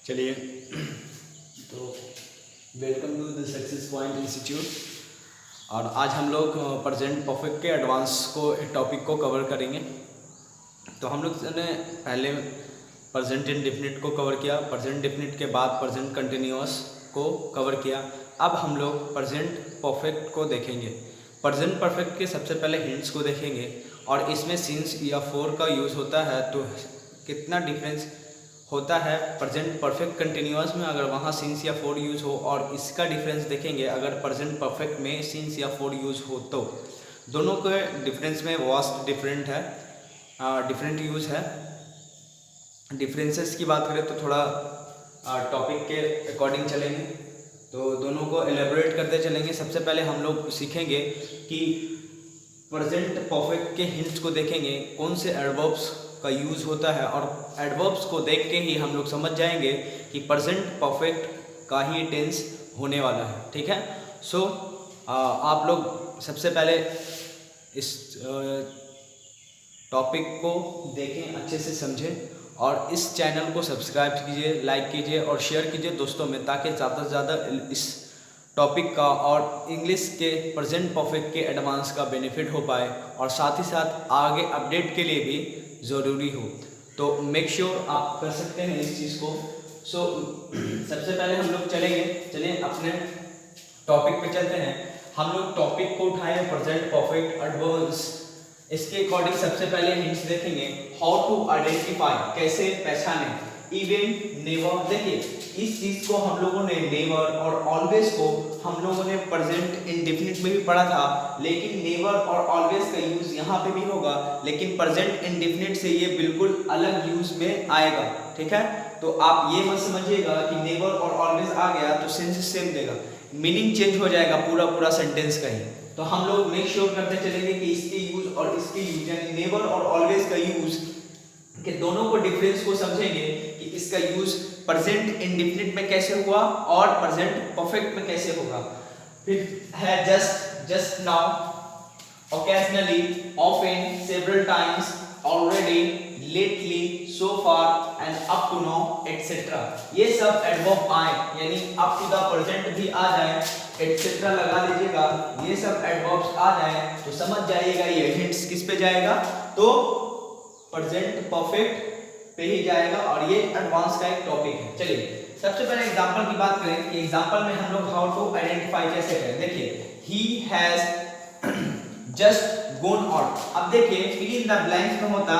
चलिए, तो welcome to the success point institute. और आज हम लोग प्रेजेंट परफेक्ट के एडवांस टॉपिक को कवर करेंगे। तो हम लोग ने पहले प्रेजेंट इंडेफिनिट को कवर किया, प्रेजेंट डेफिनिट के बाद प्रेजेंट कंटिन्यूअस को कवर किया। अब हम लोग प्रेजेंट परफेक्ट को देखेंगे। प्रेजेंट परफेक्ट के सबसे पहले हिंट्स को देखेंगे और इसमें सिंस या फॉर का यूज़ होता है, तो कितना डिफरेंस होता है प्रेजेंट परफेक्ट कंटिन्यूअस में अगर वहाँ सिंस या फॉर यूज़ हो, और इसका डिफरेंस देखेंगे अगर प्रेजेंट परफेक्ट में सिंस या फॉर यूज़ हो। तो दोनों के डिफरेंस में वास्ट डिफरेंट है, डिफरेंट यूज़ है। डिफरेंसेस की बात करें तो थोड़ा टॉपिक के अकॉर्डिंग चलेंगे, तो दोनों को एलेबोरेट करते चलेंगे। सबसे पहले हम लोग सीखेंगे कि प्रेजेंट परफेक्ट के हिंट्स को देखेंगे, कौन से एडवर्ब्स का यूज़ होता है, और एडवर्ब्स को देख के ही हम लोग समझ जाएंगे कि प्रेजेंट परफेक्ट का ही टेंस होने वाला है। ठीक है, सो आप लोग सबसे पहले इस टॉपिक को देखें, अच्छे से समझें, और इस चैनल को सब्सक्राइब कीजिए, लाइक कीजिए और शेयर कीजिए दोस्तों में, ताकि ज़्यादा से ज़्यादा इस टॉपिक का और इंग्लिश के प्रेजेंट परफेक्ट के एडवांस का बेनिफिट हो पाए, और साथ ही साथ आगे अपडेट के लिए भी ज़रूरी हो। तो मेक श्योर आप कर सकते हैं इस चीज़ को। सो सबसे पहले हम लोग चलिए अपने टॉपिक पे चलते हैं। हम लोग टॉपिक को उठाएं प्रेजेंट परफेक्ट एडवर्ब्स। इसके अकॉर्डिंग सबसे पहले हिंट्स देखेंगे, हाउ टू आइडेंटिफाई, कैसे पहचाने। इवन, नेवर, देखिए इस चीज़ को हम लोगों ने नेवर और ऑलवेज को हम लोगों ने प्रेजेंट इंडेफिनिट में भी पढ़ा था, लेकिन नेवर और ऑलवेज का यूज़ यहाँ पे भी होगा, लेकिन प्रेजेंट इंडेफिनिट से ये बिल्कुल अलग यूज़ में आएगा। ठीक है, तो आप ये मत समझिएगा कि नेवर और ऑलवेज आ गया तो सेंस सेम देगा, मीनिंग चेंज हो जाएगा पूरा सेंटेंस का ही। तो हम लोग मेक श्योर करते चलेंगे कि इसके यूज और इसके यूज, यानी नेवर और ऑलवेज का यूज के दोनों को डिफरेंस को समझेंगे कि इसका यूज प्रेजेंट इंडेफिनिट में कैसे हुआ और प्रेजेंट परफेक्ट में कैसे होगा। फिर है just now, occasionally, often, several times, already, lately, so far and up to now, etc. ये सब एडवर्ब आए, यानी up to the present भी आ जाए, etc. लगा लीजिएगा, ये सब एडवर्ब्स आ जाए तो समझ जाइएगा ये हिंट्स किस पे जाएगा, तो प्रेजेंट परफेक्ट पे ही जाएगा, और ये एडवांस का एक टॉपिक है। चलिए सबसे पहले एग्जांपल की बात करें कि एग्जांपल में हम लोग हाउ टू आइडेंटिफाई कैसे करें। देखिए, he has just gonna out. अब देखिए फिल इन द ब्लैंक्स में होता,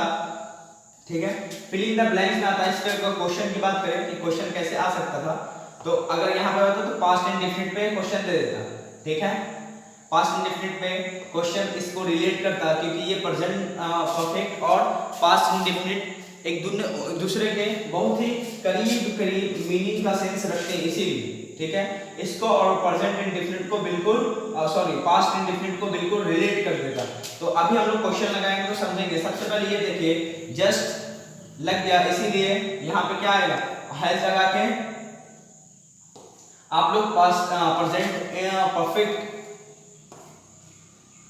ठीक है, फिल इन द ब्लैंक्स में आता है। इस पे क्वेश्चन की बात करें कि क्वेश्चन कैसे आ सकता था, तो अगर यहाँ पे होता तो पास्ट इंडेफिनिट पे क्वेश्चन दे देता। ठीक है, पास्ट इंडेफिनिट पे क्वेश्चन इसको रिलेट करता, क्योंकि ये प्रेजेंट परफेक्ट और पास्ट इंडेफिनिट एक दूसरे के बहुत ही करीब मीनिंग का सेंस रखते हैं, इसीलिए। ठीक है, इसको और प्रेजेंट इंडेफिनिट को बिल्कुल पास्ट इंडेफिनिट को बिल्कुल रिलेट कर देगा। तो अभी हम लोग क्वेश्चन लगाएंगे तो समझेंगे। सबसे पहले ये देखिए, जस्ट लग गया, इसीलिए यहाँ पे क्या आएगा, हैज लगा के आप लोग पास्ट प्रेजेंट परफेक्ट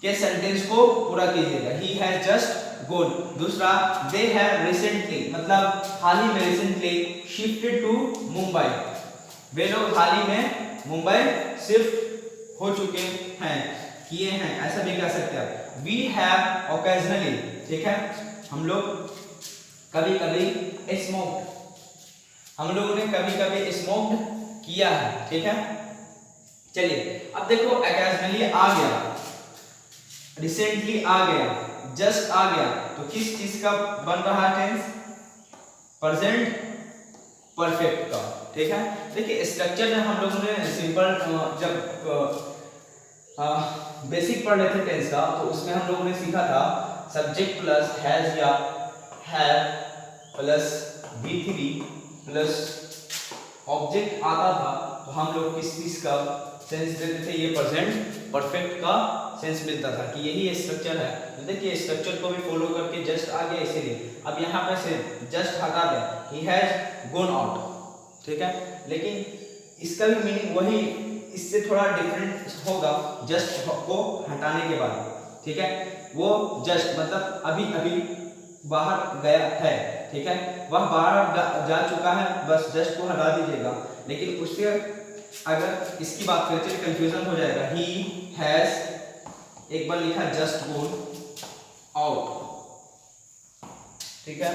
के सेंटेंस को पूरा कीजिएगा। He has just gone. दूसरा, दे हैव रिसेंटली, मतलब हाल ही में, रिसेंटली शिफ्टेड टू मुंबई, वे लोग हाल ही में मुंबई शिफ्ट हो चुके हैं, किए हैं, ऐसा भी कह सकते हैं। वी हैव ओकेजनली, ठीक है, हम लोग कभी कभी स्मोक्ड, हम लोगों ने कभी कभी स्मोक्ड किया है। ठीक है, चलिए अब देखो, ओकेजनली आ गया, रिसेंटली आ गया, जस्ट आ गया, तो किस चीज का बन रहा है टेंस, प्रेजेंट परफेक्ट का। ठीक है, देखिए स्ट्रक्चर में हम लोगों ने सिंपल जब बेसिक पढ़ रहे थे टेंस का, तो उसमें हम लोगों ने सीखा था सब्जेक्ट प्लस हैज या have plus V3 plus object आता था, तो हम लोग किस चीज का सेंस देते थे, ये प्रेजेंट परफेक्ट का सेंस मिलता था कि यही स्ट्रक्चर है। तो देखिए स्ट्रक्चर को भी फॉलो करके जस्ट आ गया, इसीलिए अब यहाँ पे से जस्ट हटा दें, ही हैज गॉन आउट। ठीक है, लेकिन इसका भी मीनिंग वही, इससे थोड़ा डिफरेंट होगा जस्ट को हटाने के बाद। ठीक है, वो जस्ट मतलब अभी अभी बाहर गया है, ठीक है, वह बाहर जा चुका है, बस जस्ट को हटा दीजिएगा। लेकिन उससे अगर इसकी बात करें तो कंफ्यूजन हो जाएगा। ही हैज, एक बार लिखा जस्ट गॉन आउट, ठीक है,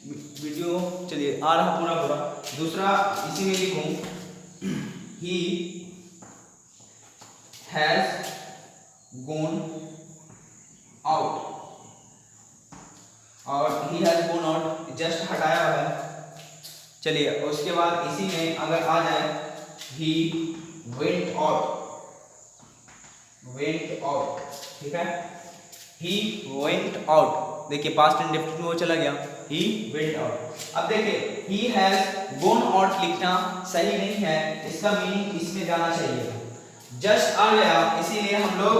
वीडियो चलिए आ रहा पूरा पूरा। दूसरा इसी में लिखूं, ही हैज गॉन आउट, और he has gone out just हटाया हुआ है। चलिए उसके बाद इसी में अगर आ जाए, ही वेंट आउट, ठीक है, ही वेंट आउट, देखिए पास्ट इंडेफिनिट में वो चला गया, ही वेंट आउट। अब देखिए ही हैज गॉन आउट लिखना सही नहीं है, इसका मीनिंग इसमें जाना चाहिए, जस्ट आ गया, इसीलिए हम लोग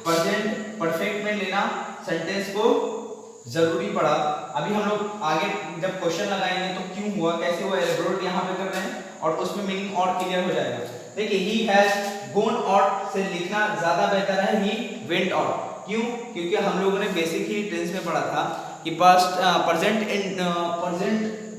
प्रेजेंट परफेक्ट में लेना सेंटेंस को जरूरी पड़ा। अभी हम लोग आगे जब क्वेश्चन लगाएंगे तो क्यों हुआ, कैसे हुआ, एलेबोरेट यहाँ पे कर रहे हैं और उसमें मीनिंग और क्लियर हो जाएगा। देखिए ही हैज गॉन आउट से लिखना ज्यादा बेहतर है ही वेंट आउट। क्यों? क्योंकि हम लोगों ने बेसिक ही टेंस में पढ़ा था कि पास्ट प्रेजेंट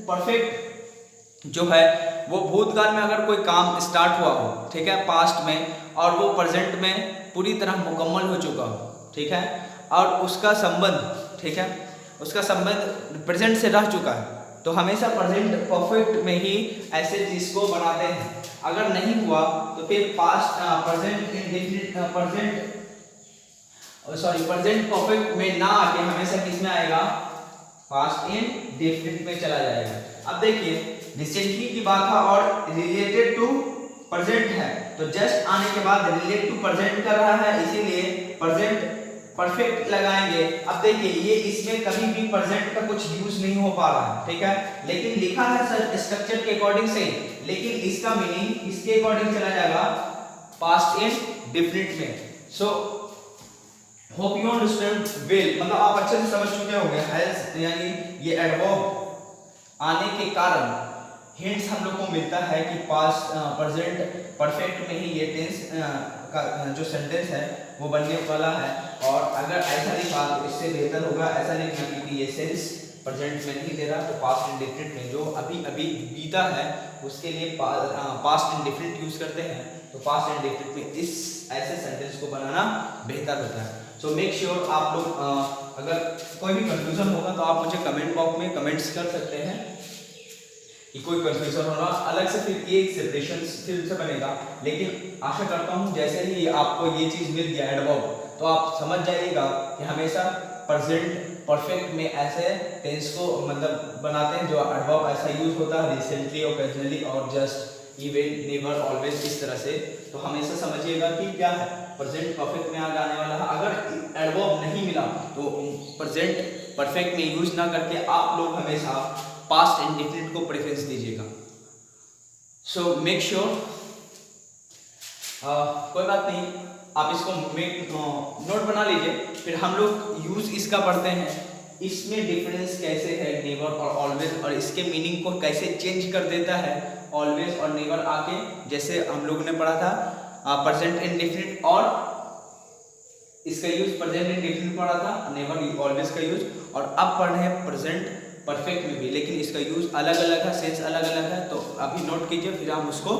परफेक्ट जो है वो भूतकाल में अगर कोई काम स्टार्ट हुआ हो, ठीक है, पास्ट में, और वो प्रेजेंट में पूरी तरह मुकम्मल हो चुका हो, ठीक है, और उसका संबंध, ठीक है, उसका संबंध प्रेजेंट से रह चुका है, तो हमेशा प्रेजेंट परफेक्ट में ही ऐसे चीज को बनाते हैं। अगर नहीं हुआ तो फिर पास्ट प्रेजेंट परफेक्ट में ना आके हमेशा किस में आएगा, पास्ट इंडेफिनिट में चला जाएगा। अब देखिए रिसेंटली की बात था और रिलेटेड टू प्रेजेंट है, तो जस्ट आने के बाद रिलेट टू प्रेजेंट कर रहा है, इसीलिए प्रेजेंट परफेक्ट लगाएंगे। अब देखिए ये इसमें कभी भी प्रेजेंट का कुछ यूज नहीं हो पा रहा है, ठीक है, लेकिन लिखा है सर स्ट्रक्चर के अकॉर्डिंग से, लेकिन इसका मीनिंग इसके अकॉर्डिंग चला जाएगा पास्ट इंडेफिनिट में। So hope you understand well, मतलब आप अच्छे से समझ चुके होंगे। हैज यानी ये एडवर्ब आने के कारण हिंट्स हम लोग को मिलता है कि पास्ट प्रेजेंट परफेक्ट में ही ये टेंस का जो सेंटेंस है वो बनने वाला है। और अगर ऐसा लिखा तो इससे बेहतर होगा ऐसा लिखना, क्योंकि ये सेंस प्रेजेंट में नहीं दे रहा, तो पास्ट इंडेफिनिट में जो अभी अभी बीता है उसके लिए पास्ट इंडेफिनिट यूज करते हैं, तो पास्ट इंडेफिनिट में इस ऐसे सेंटेंस को बनाना बेहतर होता है। सो मेक श्योर आप लोग अगर कोई भी कंफ्यूजन होगा तो आप मुझे कमेंट बॉक्स में कमेंट्स कर सकते हैं कि कोई कंफ्यूजन होना, अलग से फिर एक सेपरेशन फिर से बनेगा। लेकिन आशा करता हूँ जैसे ही आपको ये चीज़ मिल गया एडवर्ब, तो आप समझ जाइएगा कि हमेशा प्रेजेंट परफेक्ट में ऐसे टेंस को मतलब बनाते हैं जो एडवर्ब ऐसा यूज होता है, रिसेंटली, ओकेजनली और जस्ट, इवन, नेवर, ऑलवेज, इस तरह से। तो हमेशा समझिएगा कि क्या है प्रेजेंट परफेक्ट में आगे आने वाला है। अगर एडवर्ब नहीं मिला तो प्रेजेंट परफेक्ट में यूज ना करके आप लोग हमेशा पास्ट इंडेफिनिट को प्रेफरेंस दीजिएगा। सो मेक श्योर, कोई बात नहीं, आप इसको नोट बना लीजिए, फिर हम लोग यूज इसका पढ़ते हैं, इसमें डिफरेंस कैसे है नेवर और ऑलवेज, और इसके मीनिंग को कैसे चेंज कर देता है ऑलवेज और नेवर आके। जैसे हम लोग ने पढ़ा था प्रेजेंट इंडेफिनिट और इसका यूज प्रेजेंट इंडेफिनिट पढ़ा था, नेवर ऑलवेज का यूज, और अब पढ़ रहे हैं प्रेजेंट परफेक्ट में भी, लेकिन इसका यूज अलग अलग है, सेंस अलग अलग है। तो अभी नोट कीजिए, फिर हम उसको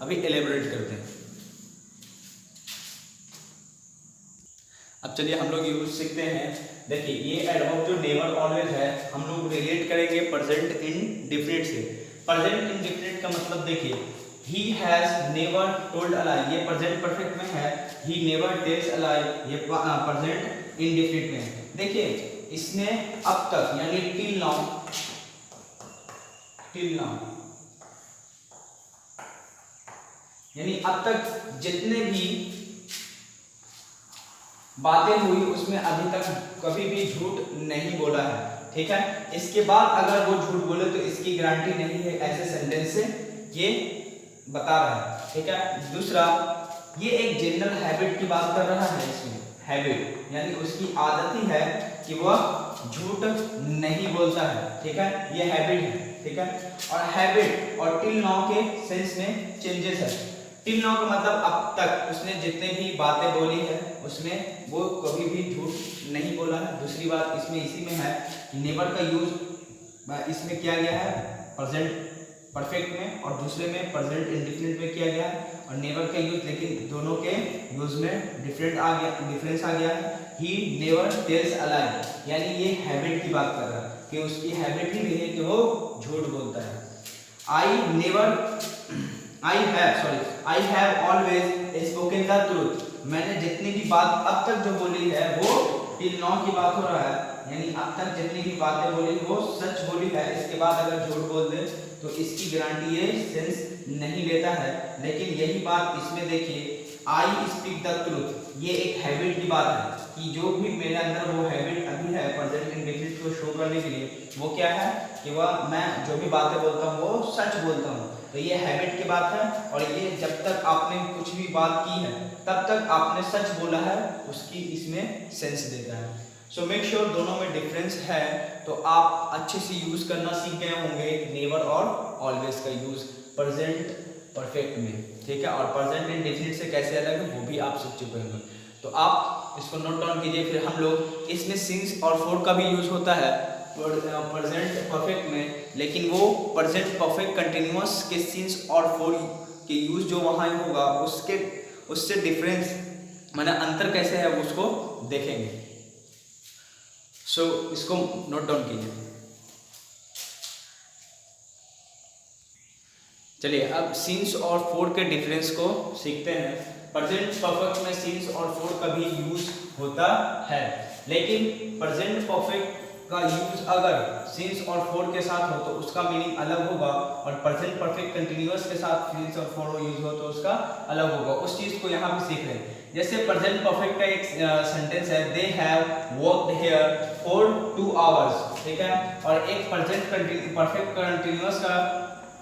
अभी एलेबोरेट करते हैं। अब चलिए हम लोग यूज सीखते हैं। देखिए ये एडवर्ब जो नेवर ऑलवेज है हम लोग रिलेट करेंगे प्रेजेंट इंडेफिनिट से। प्रेजेंट इंडेफिनिट का मतलब देखिए, he has never told a lie, ये प्रेजेंट परफेक्ट में है, he never tells a lie, ये प्रेजेंट इंडेफिनिट में है। देखिए इसने अब तक यानी टिल नाउ यानी अब तक जितने भी बातें हुई उसमें अभी तक कभी भी झूठ नहीं बोला है, ठीक है। इसके बाद अगर वो झूठ बोले तो इसकी गारंटी नहीं है, ऐसे सेंटेंस से ये बता रहा है, ठीक है। दूसरा, ये एक जनरल हैबिट की बात कर रहा है, इसमें हैबिट यानी उसकी आदत ही है कि वह झूठ नहीं बोलता है, ठीक है, ये हैबिट है, ठीक है। और हैबिट और टिल नाउ के सेंस में चेंजेस है। टिल नाउ का मतलब अब तक उसने जितने भी बातें बोली है उसमें वो कभी भी झूठ नहीं बोला है। दूसरी बात इसमें इसी में है कि नेवर का यूज इसमें किया गया है प्रेजेंट परफेक्ट में और दूसरे में प्रेजेंट इंडेफिनिट में किया गया है। और नेवर का यूज लेकिन दोनों के यूज में डिफरेंस आ गया है। ही नेवर टेल्स अ लाई, यानी ये हैबिट की बात कर रहा है कि उसकी हैबिट ही नहीं है कि वो झूठ बोलता है। I have always spoken the truth, मैंने जितनी भी बात अब तक जो बोली है वो टिल नाउ की बात हो रहा है, यानी अब तक जितनी भी बातें बोली वो सच बोली है। इसके बाद अगर झूठ बोल दे तो इसकी गारंटी ये सेंस नहीं लेता है। लेकिन यही बात इसमें देखिए, आई स्पीक द ट्रूथ, ये एक हैबिट की बात है कि जो भी मेरे अंदर वो हैबिट अभी है प्रेजेंट इंडेफिनिट को शो करने के लिए, वो क्या है कि वह मैं जो भी बातें बोलता हूँ वो सच बोलता हूँ। तो ये हैबिट की बात है और ये जब तक आपने कुछ भी बात की है तब तक आपने सच बोला है उसकी इसमें सेंस देता है। सो मेक श्योर दोनों में डिफरेंस है तो आप अच्छे से यूज करना सीख गए होंगे नेवर और ऑलवेज का यूज प्रेजेंट परफेक्ट में, ठीक है। और प्रेजेंट इंडेफिनिट से कैसे अलग है वो भी आप सीख चुके होंगे। तो आप इसको नोट डाउन कीजिए। फिर हम लोग इसमें सिंस और फोर का भी यूज होता है प्रेजेंट परफेक्ट में, लेकिन वो प्रेजेंट परफेक्ट कंटिन्यूअस के सिंस और फोर के यूज जो वहाँ होगा उससे डिफरेंस माने अंतर कैसे है उसको देखेंगे। सो इसको नोट डाउन कीजिए। चलिए अब सिंस और फोर के डिफरेंस को सीखते हैं। प्रेजेंट परफेक्ट में सिंस और फोर का भी यूज होता है, लेकिन प्रेजेंट परफेक्ट का यूज अगर सिंस और फोर के साथ हो तो उसका मीनिंग अलग होगा, और प्रेजेंट परफेक्ट कंटिन्यूअस के साथ सिंस और फोर यूज हो तो उसका अलग होगा। उस चीज को यहाँ पे सीख रहे हैं। जैसे प्रेजेंट परफेक्ट का एक सेंटेंस है, they have worked here for 2 hours, ठीक है। और एक प्रेजेंट परफेक्ट कंटिन्यूअस का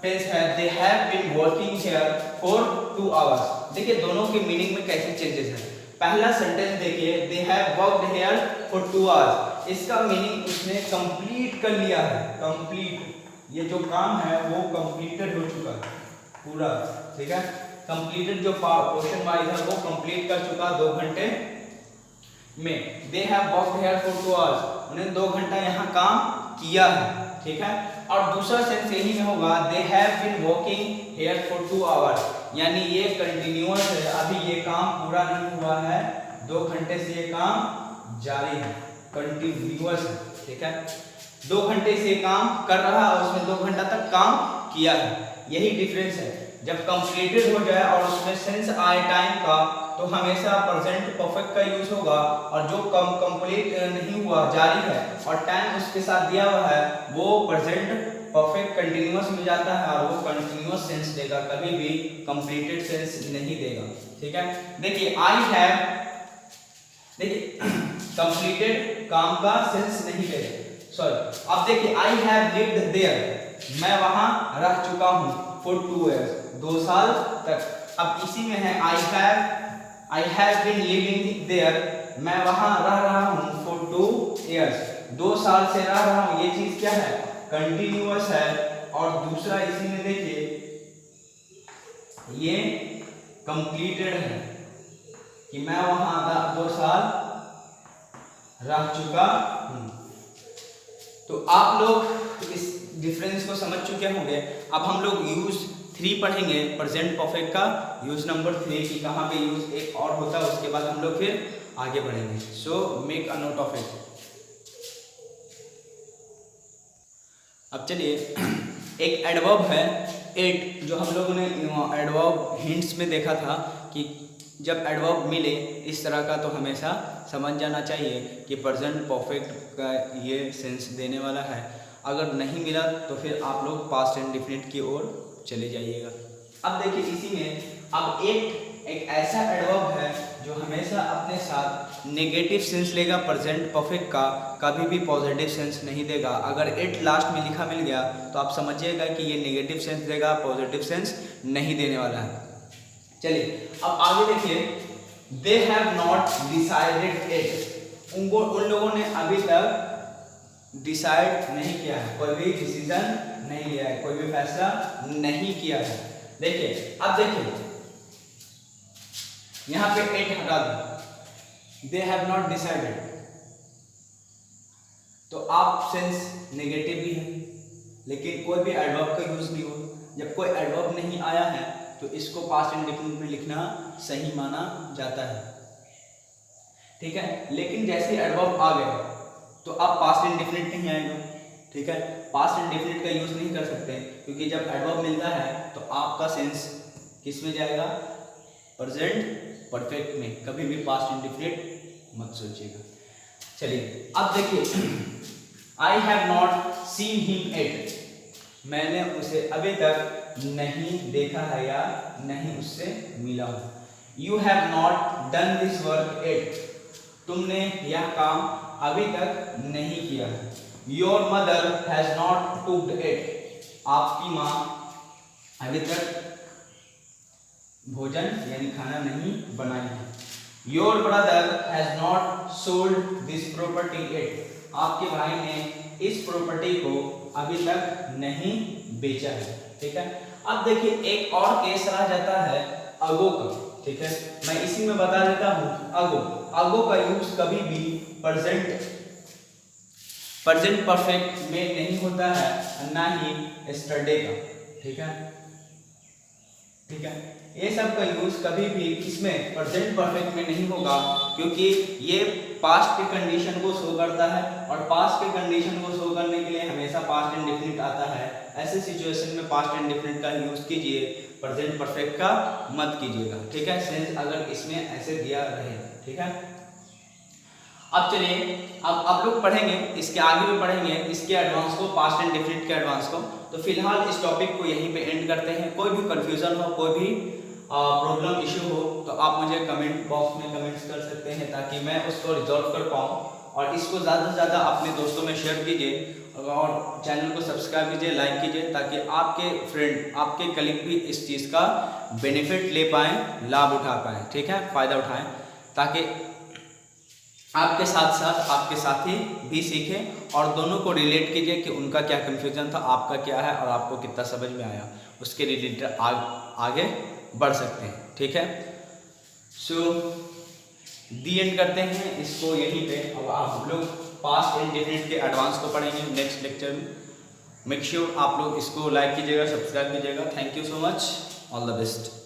टेंस है, they have been working here for 2 hours. देखिए दोनों के मीनिंग में कैसे चेंजेस हैं। पहला सेंटेंस देखिए, दे have worked here for 2 hours, इसका मीनिंग उसने कंप्लीट कर लिया है। कंप्लीट, ये जो काम है वो कंप्लीटेड हो चुका है पूरा, ठीक है। कंप्लीटेड जो पोर्शन वाइज है वो कंप्लीट कर चुका 2 घंटे में। दे have worked here for 2 hours, उन्होंने 2 घंटा यहाँ काम किया है, ठीक है। और दूसरा सेंस यही में होगा, they have been working here for 2 hours, यानी ये कंटिन्यूअस है, अभी ये काम पूरा नहीं हुआ है, 2 घंटे से ये काम जारी है, कंटिन्यूअस है, ठीक है। 2 घंटे से काम कर रहा है और उसमें 2 घंटा तक काम किया है, यही डिफरेंस है। जब कंप्लीटेड हो जाए और उसमें सेंस आए टाइम का तो हमेशा प्रेजेंट परफेक्ट का यूज होगा, और जो कंप्लीट नहीं हुआ जारी है और टाइम उसके साथ दिया हुआ है वो प्रेजेंट परफेक्ट कंटिन्यूअस में जाता है और वो कंटिन्यूअस सेंस देगा, कभी भी कंप्लीटेड सेंस नहीं देगा, ठीक है। देखिए आई हैव, देखिए कंप्लीटेड काम का सेंस नहीं देगा, सॉरी। अब देखिए आई हैव लिव्ड देयर, मैं वहां रह चुका हूं फॉर 2 इयर्स, 2 साल तक। अब इसी में है I have been living there, मैं वहां रह रहा हूं फॉर 2 इयर्स, 2 साल से रह रहा हूं, ये चीज क्या है, कंटिन्यूअस है। और दूसरा इसी में देखिए ये कंप्लीटेड है कि मैं वहां 2 साल रह चुका हूं। तो आप लोग इस डिफरेंस को समझ चुके होंगे। अब हम लोग यूज 3 पढ़ेंगे प्रेजेंट परफेक्ट का, यूज नंबर 3 की कहाँ पे यूज एक और होता है, उसके बाद हम लोग फिर आगे बढ़ेंगे। So make a note of it. अब चलिए एक एडवर्ब है इट, जो हम लोगों ने एडवर्ब हिंट्स में देखा था कि जब एडवर्ब मिले इस तरह का तो हमेशा समझ जाना चाहिए कि प्रेजेंट परफेक्ट का ये सेंस देने वाला है। अगर नहीं मिला तो फिर आप लोग पास्ट इंडेफिनिट की ओर चले जाइएगा। अब देखिए इसी में अब एक ऐसा एडवर्ब है जो हमेशा अपने साथ नेगेटिव सेंस लेगा प्रेजेंट परफेक्ट का, कभी भी पॉजिटिव सेंस नहीं देगा। अगर इट लास्ट में लिखा मिल गया तो आप समझिएगा कि ये नेगेटिव सेंस देगा, पॉजिटिव सेंस नहीं देने वाला है। चलिए अब आगे देखिए, they have not decided it, उन लोगों ने अभी तक डिसाइड नहीं किया है, कोई भी डिसीजन नहीं लिया है, कोई भी फैसला नहीं किया है। देखिए अब देखिए यहाँ पे एट हटा दो, दे हैव नॉट डिसाइडेड, तो आप सेंस नेगेटिव भी है, लेकिन कोई भी एडवर्ब का यूज नहीं हो। जब कोई एडवर्ब नहीं आया है तो इसको पास्ट इंडेफिनिट में लिखना सही माना जाता है, ठीक है। लेकिन जैसे एडवर्ब आ गए तो अब पास्ट इंडेफिनिट नहीं आएगा, ठीक है। पास्ट इंडेफिनिट का यूज नहीं कर सकते क्योंकि जब एडवर्ब मिलता है तो आपका सेंस किस में जाएगा, प्रेजेंट परफेक्ट में। कभी भी पास्ट इंडेफिनिट मत सोचिएगा। चलिए अब देखिए, I have not seen him at, मैंने उसे अभी तक नहीं देखा है या नहीं उससे मिला हूं। You have not done this work yet, तुमने यह काम अभी तक नहीं किया है। Your mother has not cooked yet, आपकी माँ अभी तक भोजन यानी खाना नहीं बनाई है। Your brother has not sold this property eight, आपके भाई ने इस प्रॉपर्टी को अभी तक नहीं बेचा है, ठीक है। अब देखिए एक और केस रह जाता है अगो का, ठीक है। मैं इसी में बता देता हूं, अगो का यूज कभी भी प्रेजेंट परफेक्ट में नहीं होता है, ना ही यस्टरडे का, ठीक है, ठीक है। ये सब का यूज कभी भी इसमें प्रेजेंट परफेक्ट में नहीं होगा क्योंकि ये पास्ट के कंडीशन को शो करता है और पास्ट के कंडीशन को शो करने के लिए हमेशा पास्ट इंडेफिनिट आता है। ऐसे सिचुएशन में पास्ट इंडेफिनिट का यूज कीजिए, प्रेजेंट परफेक्ट का मत कीजिएगा, ठीक है। सेंस अगर इसमें ऐसे दिया रहे, ठीक है। अब चलिए अब आप लोग पढ़ेंगे, इसके आगे भी पढ़ेंगे इसके एडवांस को, पास्ट इंडेफिनिट के एडवांस को। तो फिलहाल इस टॉपिक को यहीं पे एंड करते हैं। कोई भी कंफ्यूजन हो, कोई भी प्रॉब्लम इश्यू हो तो आप मुझे कमेंट बॉक्स में कमेंट्स कर सकते हैं ताकि मैं उसको रिजॉल्व कर पाऊँ। और इसको ज़्यादा से ज़्यादा अपने दोस्तों में शेयर कीजिए और चैनल को सब्सक्राइब कीजिए, लाइक कीजिए ताकि आपके फ्रेंड, आपके कलीग भी इस चीज़ का बेनिफिट ले पाएँ, लाभ उठा पाएँ, ठीक है, फ़ायदा उठाएँ, ताकि आपके साथ साथ आपके साथी भी सीखें और दोनों को रिलेट कीजिए कि उनका क्या कंफ्यूजन था, आपका क्या है और आपको कितना समझ में आया, उसके रिलेटेड आगे बढ़ सकते हैं, ठीक है। सो दी एंड करते हैं इसको यहीं पे। अब आप लोग पास्ट इंडेफिनिट के एडवांस को पढ़ेंगे नेक्स्ट लेक्चर में। मेक श्योर आप लोग इसको लाइक कीजिएगा, सब्सक्राइब कीजिएगा। Thank you so much, all the best.